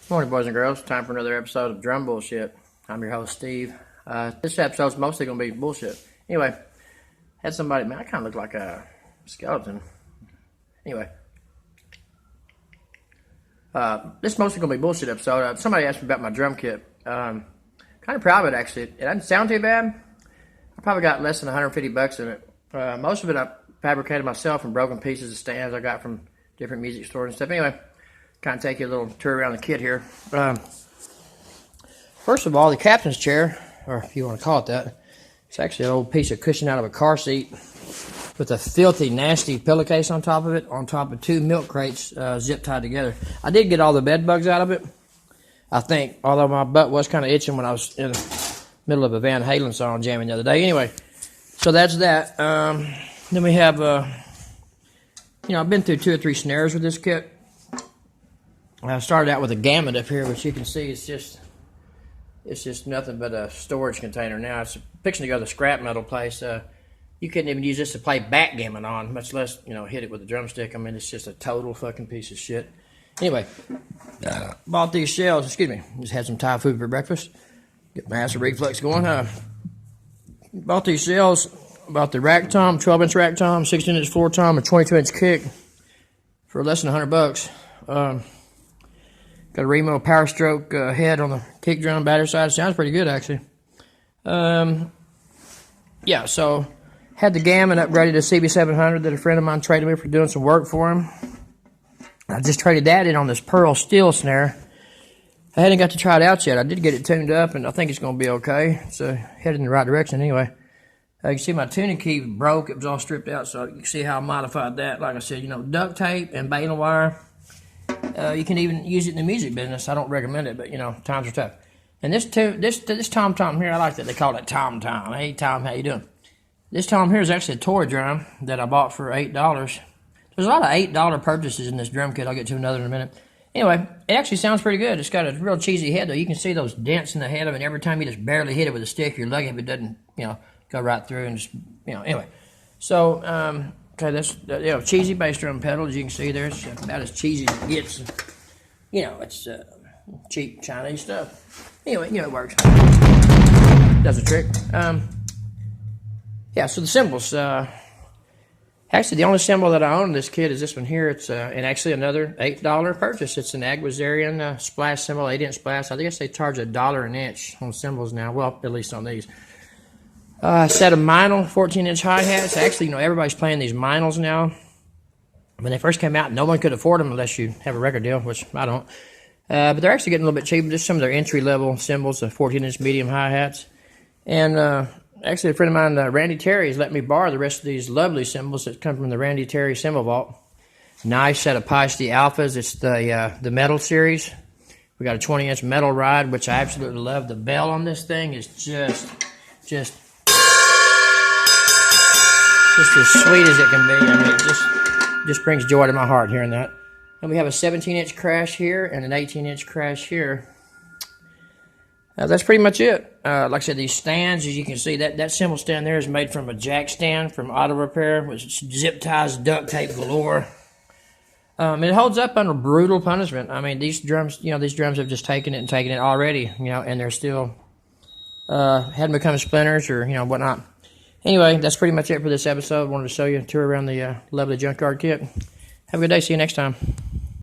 Morning, boys and girls. Time for another episode of Drum Bullshit. I'm your host, Steve. This episode's mostly going to be bullshit. Anyway, had somebody, man, I kind of look like a skeleton. Anyway, this is mostly going to be bullshit episode. Somebody asked me about my drum kit. Kind of proud of it, actually. It doesn't sound too bad. I probably got less than $150 in it. Most of it I fabricated myself from broken pieces of stands I got from different music stores and stuff. Anyway, kind of take you a little tour around the kit here. First of all, the captain's chair, or if you want to call it that, it's actually an old piece of cushion out of a car seat with a filthy, nasty pillowcase on top of it, on top of two milk crates zip tied together. I did get all the bed bugs out of it, I think, although my butt was kind of itching when I was in the middle of a Van Halen song jamming the other day. Anyway, so that's that. Then we have, I've been through 2 or 3 snares with this kit. I started out with a gamut up here, which you can see it's just nothing but a storage container now. It's fixing to go to the scrap metal place. You couldn't even use this to play backgammon on, much less, hit it with a drumstick. I mean, it's just a total fucking piece of shit. Anyway, bought these shells, just had some Thai food for breakfast. Get my acid reflux going. Bought these shells, bought the rack tom, 12-inch rack tom, 16-inch floor tom, a 22-inch kick for less than $100. Got a Remo Power Stroke head on the kick drum battery side. Sounds pretty good, actually. So had the Gammon upgraded to CB700 that a friend of mine traded me for doing some work for him. I just traded that in on this Pearl Steel snare. I hadn't got to try it out yet. I did get it tuned up, and I think it's going to be okay. It's headed in the right direction anyway. You can see my tuning key broke. It was all stripped out, so you can see how I modified that. Like I said, duct tape and baling wire. You can even use it in the music business. I don't recommend it, but, times are tough. And this tom-tom here, I like that they call it tom-tom. Hey, Tom, how you doing? This tom here is actually a toy drum that I bought for $8. There's a lot of $8 purchases in this drum kit. I'll get to another in a minute. Anyway, it actually sounds pretty good. It's got a real cheesy head, though. You can see those dents in the head of it, and every time you just barely hit it with a stick, you're lucky if it doesn't, go right through and just, anyway. So, okay, that's, cheesy bass drum pedal, as you can see there. It's about as cheesy as it gets. It's cheap Chinese stuff. Anyway, it works. Does the trick. So the cymbals. Actually, the only cymbal that I own in this kit is this one here. It's and actually another $8 purchase. It's an Aguazarian splash cymbal, 8-inch splash. I guess they charge $1 an inch on cymbals now. Well, at least on these. Set of Meinl 14-inch hi-hats. Actually, everybody's playing these Meinls now. When they first came out, no one could afford them unless you have a record deal, which I don't. But they're actually getting a little bit cheaper. Just some of their entry-level cymbals, the 14-inch medium hi-hats. And actually, a friend of mine, Randy Terry, has let me borrow the rest of these lovely cymbals that come from the Randy Terry Cymbal Vault. Nice set of Paiste Alphas. It's the metal series. We got a 20-inch metal ride, which I absolutely love. The bell on this thing is just as sweet as it can be. I mean, it just brings joy to my heart hearing that. And we have a 17-inch crash here and an 18-inch crash here. That's pretty much it. Like I said, these stands, as you can see, that cymbal stand there is made from a jack stand from Auto Repair, which zip ties, duct tape galore. It holds up under brutal punishment. I mean, these drums have just taken it already, and they're still hadn't become splinters or whatnot. Anyway, that's pretty much it for this episode. Wanted to show you a tour around the lovely junkyard kit. Have a good day. See you next time.